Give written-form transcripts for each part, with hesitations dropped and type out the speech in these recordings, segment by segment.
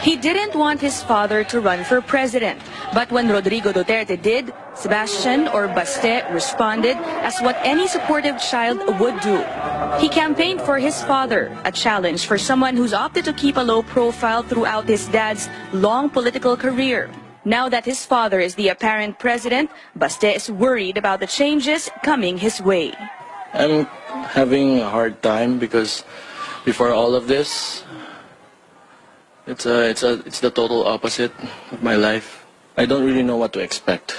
He didn't want his father to run for president, but when Rodrigo Duterte did, Sebastian, or Baste, responded as what any supportive child would do. He campaigned for his father, a challenge for someone who's opted to keep a low profile throughout his dad's long political career. Now that his father is the apparent president, Baste is worried about the changes coming his way. I'm having a hard time because before all of this, it's the total opposite of my life. I don't really know what to expect.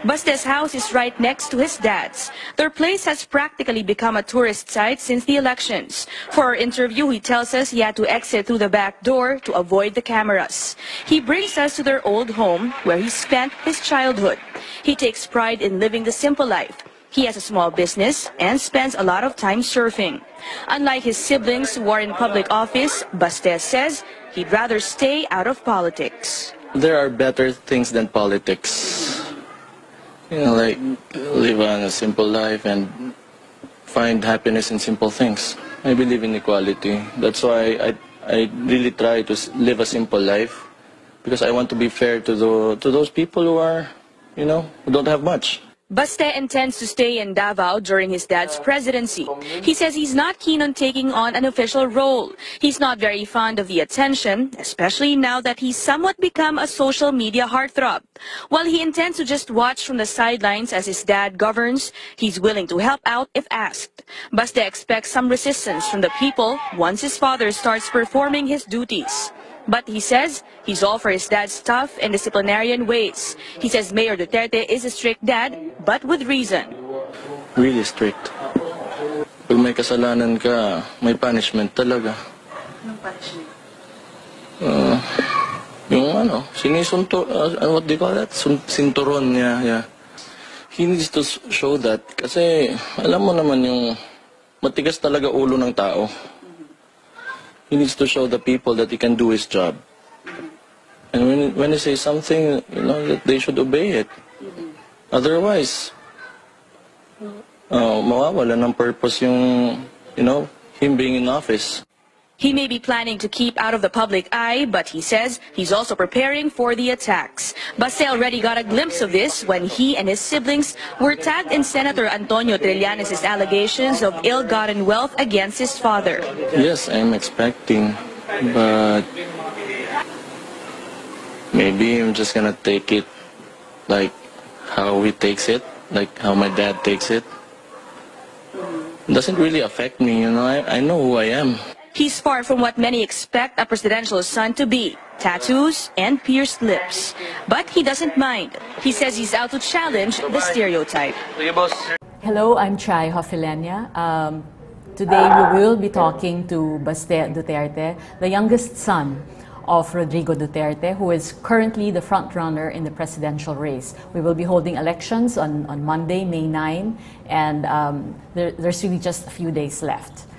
Baste's house is right next to his dad's. Their place has practically become a tourist site since the elections. For our interview, he tells us he had to exit through the back door to avoid the cameras. He brings us to their old home where he spent his childhood. He takes pride in living the simple life. He has a small business and spends a lot of time surfing. Unlike his siblings who are in public office, Baste says he'd rather stay out of politics. There are better things than politics. You know, like live a simple life and find happiness in simple things. I believe in equality. That's why I really try to live a simple life, because I want to be fair to those people who are, you know, who don't have much. Baste intends to stay in Davao during his dad's presidency. He says he's not keen on taking on an official role. He's not very fond of the attention, especially now that he's somewhat become a social media heartthrob. While he intends to just watch from the sidelines as his dad governs, he's willing to help out if asked. Baste expects some resistance from the people once his father starts performing his duties. But he says he's all for his dad's tough and disciplinarian ways. He says Mayor Duterte is a strict dad, but with reason. Really strict. Pag may kasalanan ka, may punishment talaga. Anong punishment? Yung sinisunto, what do you call that? Sinturon niya, yeah. He needs to show that kasi alam mo naman yung matigas talaga ulo ng tao. He needs to show the people that he can do his job. And when he says something, you know, that they should obey it. Otherwise, mawawala ng purpose yung, you know, him being in office. He may be planning to keep out of the public eye, but he says he's also preparing for the attacks. Baste already got a glimpse of this when he and his siblings were tagged in Senator Antonio Trillanes' allegations of ill-gotten wealth against his father. Yes, I'm expecting, but maybe I'm just gonna take it like how he takes it, like how my dad takes it. It doesn't really affect me, you know, I know who I am. He's far from what many expect a presidential son to be, tattoos and pierced lips. But he doesn't mind. He says he's out to challenge the stereotype. Hello, I'm Chai Hofilenia. Today we will be talking to Baste Duterte, the youngest son of Rodrigo Duterte, who is currently the front-runner in the presidential race. We will be holding elections on Monday, May 9, and there's really just a few days left.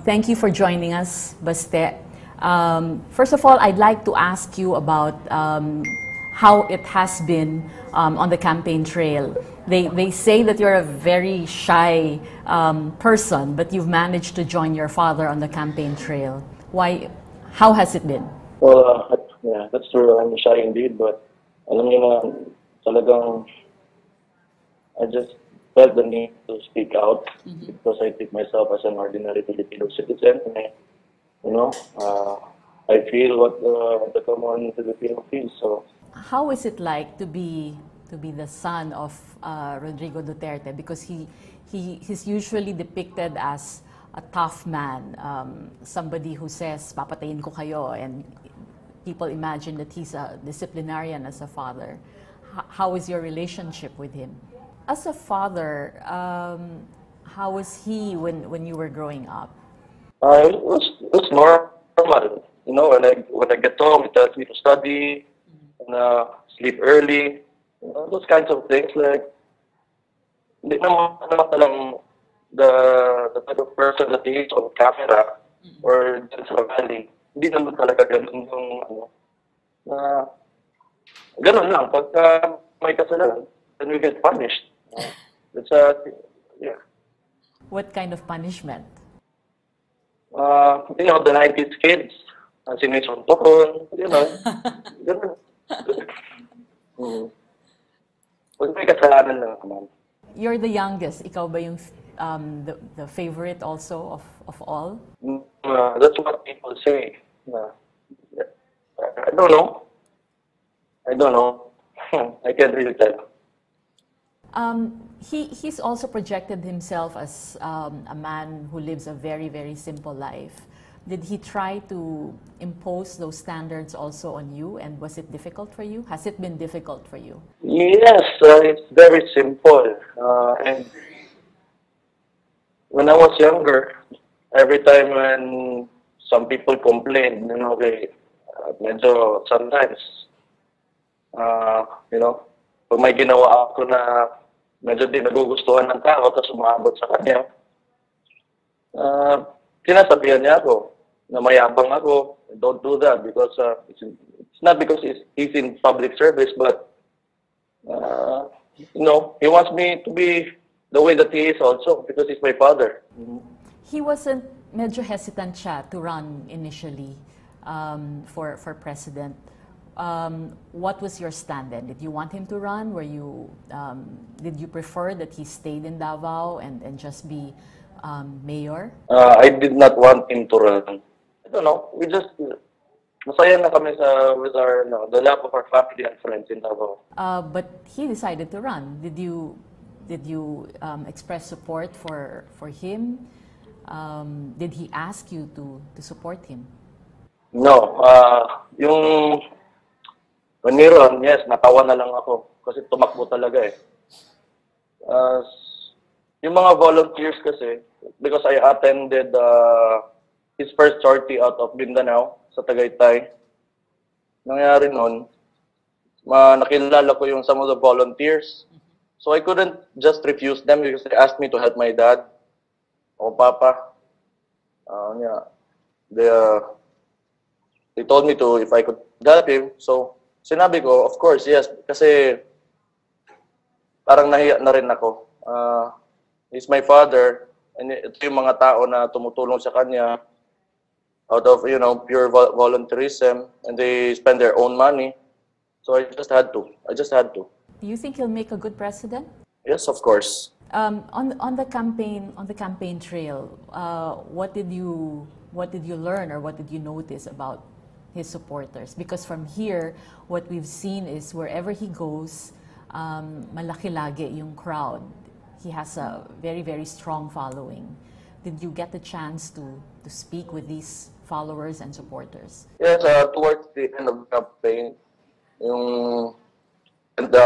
Thank you for joining us, Baste. First of all, I'd like to ask you about how it has been on the campaign trail. They say that you're a very shy person, but you've managed to join your father on the campaign trail. Why? How has it been? Well, yeah, that's true. I'm shy indeed, but alam niyo na, talagang I just felt the need to speak out because I take myself as an ordinary Filipino citizen. And you know, I feel what the common Filipino feels. So, how is it like to be the son of Rodrigo Duterte? Because he's usually depicted as a tough man, somebody who says papatayin ko kayo, and people imagine that he's a disciplinarian as a father. How is your relationship with him? As a father, how was he when you were growing up? it was normal. You know, when I get home, he tells me to study and sleep early. You know, those kinds of things. Like, hindi naman talang the type of person that he is on camera or just sa valley. Hindi naman talaga ganun yung ganun lang. Pagka may kasalanan, then we get punished. It's yeah. What kind of punishment? You know, the 90s kids, Sinisuntoron, Ganun. Kung may kasalanan lang naman. You're the youngest. Ikaw ba yung the favorite also of all? That's what people say. I don't know. I don't know. I can't really tell. He's also projected himself as a man who lives a very, very simple life. Did he try to impose those standards also on you, and was it difficult for you? Has it been difficult for you? Yes, it's very simple. And when I was younger, every time when some people complain, medyo sometimes, pag may ginawa ako na medyo di nagugustuhan ng tao, tapos umabot sa kanya, sinasabihan niya ako na mayabang ako. Don't do that because it's not because he's in public service, but he wants me to be the way that he is also because he's my father. He wasn't medyo hesitant siya to run initially for president. What was your stand then? Did you want him to run? Did you prefer that he stayed in Davao and just be mayor? I did not want him to run. I don't know. We just masaya na kami with the love of our family and friends in Davao. But he decided to run. Did you express support for him? Did he ask you to support him? No. When he run, yes, natawa na lang ako kasi tumakbo talaga eh. Yung mga volunteers kasi, because I attended his first sortie out of Mindanao sa Tagaytay, nangyari nun, nakilala ko yung some of the volunteers. So I couldn't just refuse them because they asked me to help my dad o papa. They told me to if I could help him. So sinabi ko, of course, yes. Kasi parang nahiya na rin ako. He's my father. And ito yung mga tao na tumutulong sa kanya out of, pure volunteerism. And they spend their own money. So I just had to. Do you think he'll make a good president? Yes, of course. On the campaign trail, what did you learn or what did you notice about his supporters? Because from here, what we've seen is wherever he goes, malaki lagi yung crowd. He has a very, very strong following. Did you get the chance to speak with these followers and supporters? Yes, towards the end of the campaign,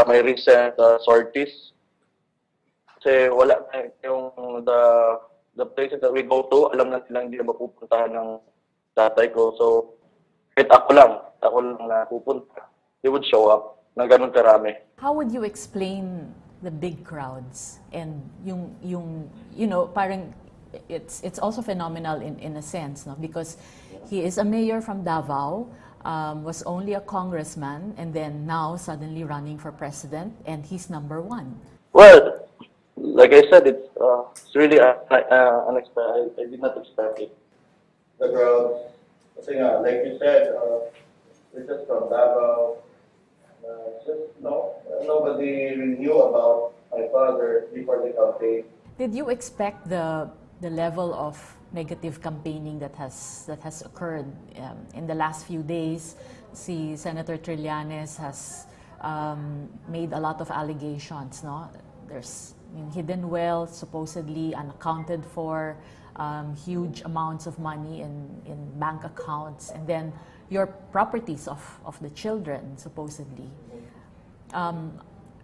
my recent sorties, kasi wala na the places that we go to, alam na silang hindi na mapupuntahan ng tatay ko. So, kahit ako lang na pupunta, they would show up na ganun karami. How would you explain the big crowds and parang it's also phenomenal in a sense, no? Because he is a mayor from Davao, was only a congressman, and then now suddenly running for president, and he's #1. Well, like I said, it's really unexpected. I did not expect it. The crowd, kasi nga, like you said, we're just from Davao. Nobody knew about my father before the campaign. Did you expect the level of negative campaigning that has occurred in the last few days? Si Senator Trillanes has made a lot of allegations. No, there's hidden wealth, supposedly unaccounted for, huge amounts of money in bank accounts, and then your properties of the children, supposedly.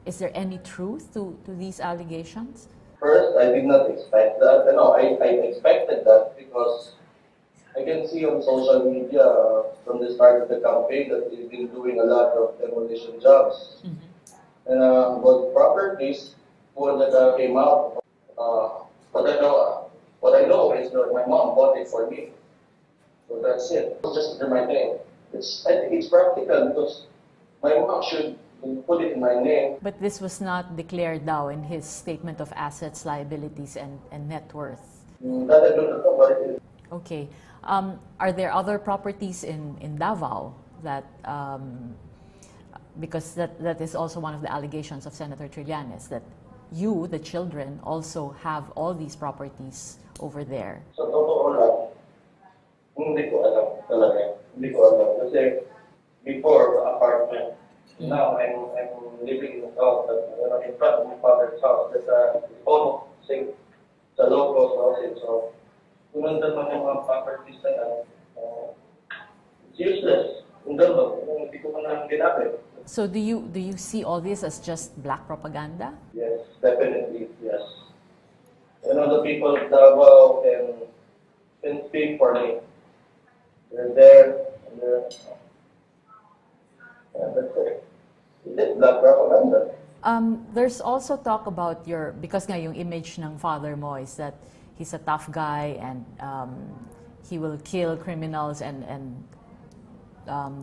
Is there any truth to these allegations? First, I did not expect that. No, I expected that because I can see on social media from the start of the campaign that they've been doing a lot of demolition jobs. Mm-hmm. And about properties, one that came out, what I know is that my mom bought it for me. So that's it. It's just under my name. I think it's practical because my mom should put it in my name. But this was not declared now in his statement of assets, liabilities, and net worth. That I don't know what it is. Okay. Are there other properties in Davao that, because that is also one of the allegations of Senator Trillanes, that you, the children, also have all these properties over there? Sa totoo lang, hindi ko alam talaga. Hindi ko alam. Kasi before, apartment. Now, I'm living in a house in front of my father's house. That's almost safe. Sa locals housing. So, kung naman yung mga properties na yan, it's useless. Hindi ko man ginamit. So do you see all this as just black propaganda? Yes, definitely, yes. The people of Davao can speak for me. They're there, and that's it. It's black propaganda. There's also talk about because nga yung image ng father mo is that he's a tough guy and he will kill criminals and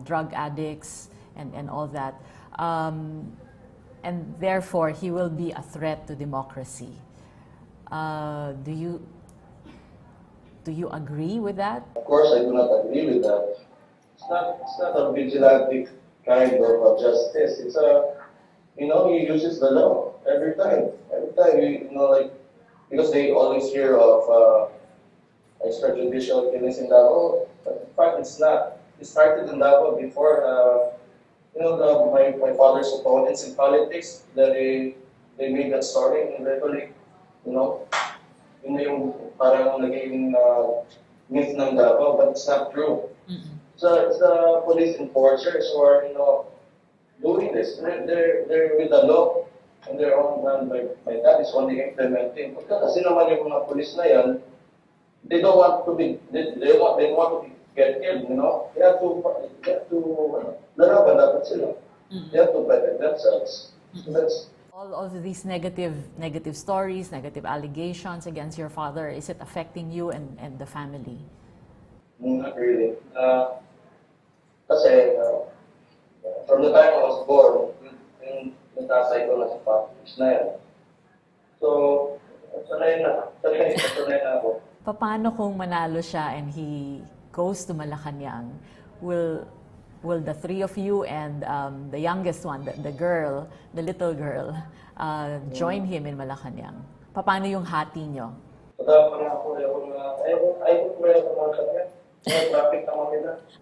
drug addicts and all that. And therefore, he will be a threat to democracy. Do you agree with that? Of course, I do not agree with that. It's not a vigilante kind of justice. It's he uses the law every time. Every time, because they always hear of extrajudicial killings in Davao. But in fact, it's not. It started in Davao before. My father's opponents in politics, that they made that story and literally, yun yung parang naging myth ng Davao, but it's not true. Mm-hmm. So it's the police enforcers who are, doing this. They're with the law and their own. My dad is only implementing. Kasi naman yung mga police na yan, they don't want to get killed. They have to laraban dapat sila. They have to protect themselves. So that's all of these negative stories, negative allegations against your father, is it affecting you and the family? Not really. Kasi from the time I was born, yung tatay ko nasa practice na yan. So, sanay na ako. Paano kung manalo siya and he goes to Malacanang? Will the three of you and the youngest one, the girl, the little girl, join him in Malacanang? Paano yung hati nyo?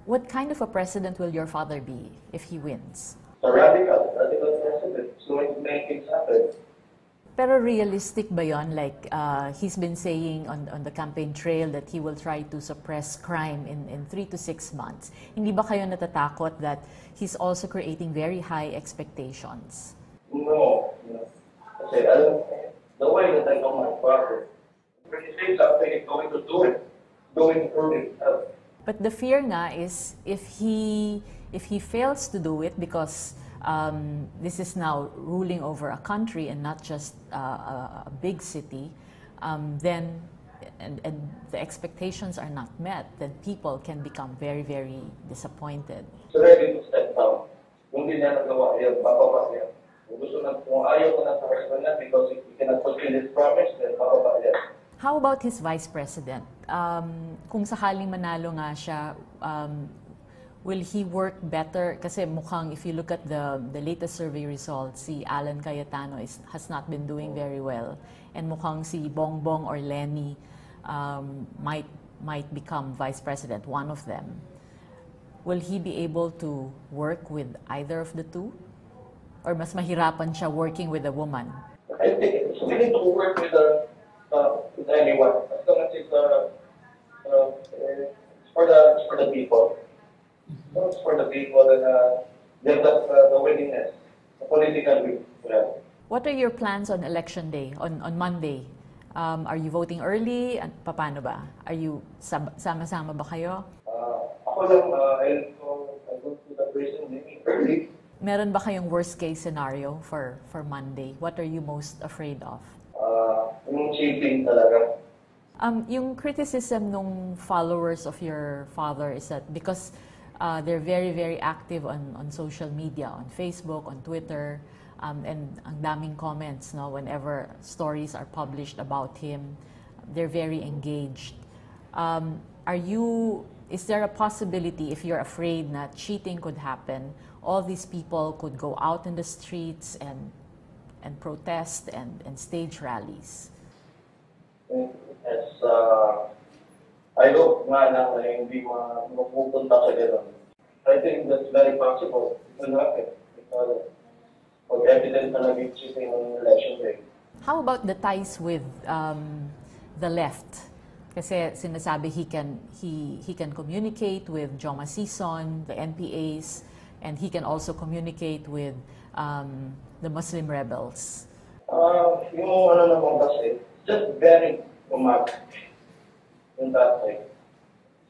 What kind of a president will your father be if he wins? A radical president. So it make things happen. Pero realistic ba yun? Like, he's been saying on the campaign trail that he will try to suppress crime in 3 to 6 months. Hindi ba kayo natatakot that he's also creating very high expectations? No. Kasi the way that I know my father, when he says something, he's going to do it. Going to prove himself. But the fear nga is if he fails to do it because this is now ruling over a country and not just a big city, then and the expectations are not met, then people can become very, very disappointed. So ready to step down. Kung hindi niya nagawa yan, bababa yan. Kung ayaw ko na sa personal because if he cannot fulfill his promise, then bababa yan. How about his vice president? Kung sakaling manalo nga siya, will he work better? Kasi mukhang, if you look at the latest survey results, si Alan Cayetano has not been doing very well. And mukhang si Bongbong or Lenny might become vice president, one of them. Will he be able to work with either of the two? Or mas mahirapan siya working with a woman? I think it's willing to work with anyone. As long as it's for the people. It's for the people and develop the willingness, the political will. Yeah. What are your plans on election day, on Monday? Are you voting early? Paano ba? Are you sama-sama ba kayo? Ako lang, I go to the prison early. Meron ba kayong worst case scenario for Monday? What are you most afraid of? Yung cheating talaga. Yung criticism ng followers of your father is that because they're very, very active on social media, on Facebook, on Twitter, and ang daming comments, no, whenever stories are published about him, they're very engaged. is there a possibility, if you're afraid that cheating could happen, all these people could go out in the streets and protest and stage rallies? Yes, I hope nga na hindi mapupunta sa ganun. I think that's very possible. It will happen. Because of evidence na naging cheating on election day. How about the ties with the left? Kasi sinasabi he can communicate with Joma Sison, the NPAs, and he can also communicate with the Muslim rebels. Yung ano naman kasi, just very romantic in that way.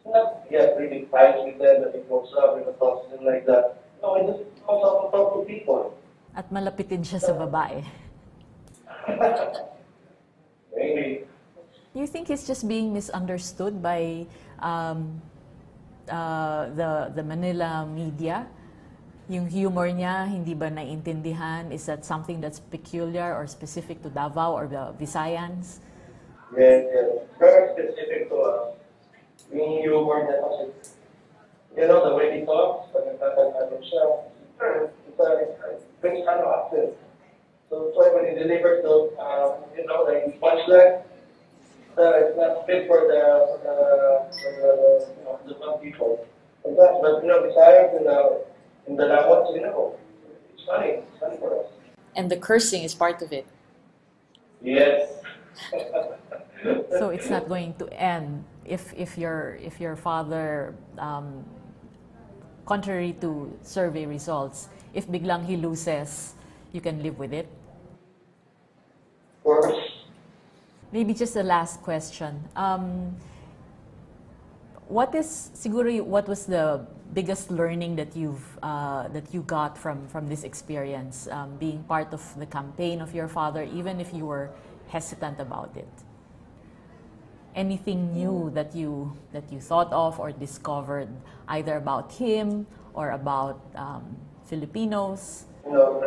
It's not yet really ties with them that he goes up and talks to them like that. No, he just comes up and talk to people. At malapitin siya sa babae. Maybe. Do you think he's just being misunderstood by the Manila media? Yung humor niya, hindi ba naiintindihan? Is that something that's peculiar or specific to Davao or the Visayans? Yes, yes. Very specific to yung humor niya kasi. You know, the way he talks, pag nagtatagano siya, it's brings kind of accent. So when he delivers those, you know, the punchline, it's not fit for the some people. In fact, but you know, besides in the language, you know, it's funny for us. And the cursing is part of it. Yes. So it's not going to end if your father, contrary to survey results, if biglang he loses, you can live with it. Of course. Maybe just the last question. What was the biggest learning that you got from this experience, being part of the campaign of your father, even if you were hesitant about it? Anything new that you thought of or discovered, either about him or about Filipinos? You know,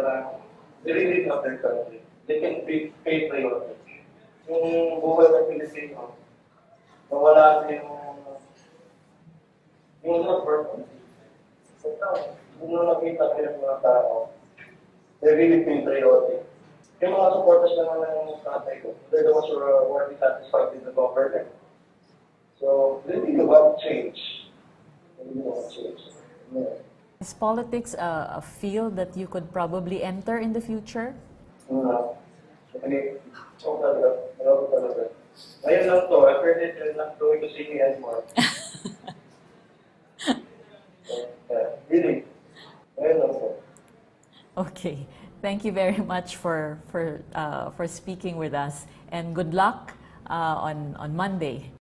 they really love their country. They can be patriotic. Yung buhay ng Pilipino, nawala na yung person. So, kung nakita ko yung mga tao, they're really patriotic. Yung mga supporters naman ng tatay ko, they're the ones who are already satisfied with the government. So, they really want change. They really want change. Yeah. Is politics a field that you could probably enter in the future? Actually, talaga. Ngayon lang to, I've heard it, you're not going to see me anymore. Really. Ngayon lang to. Okay. Thank you very much for speaking with us, and good luck on Monday.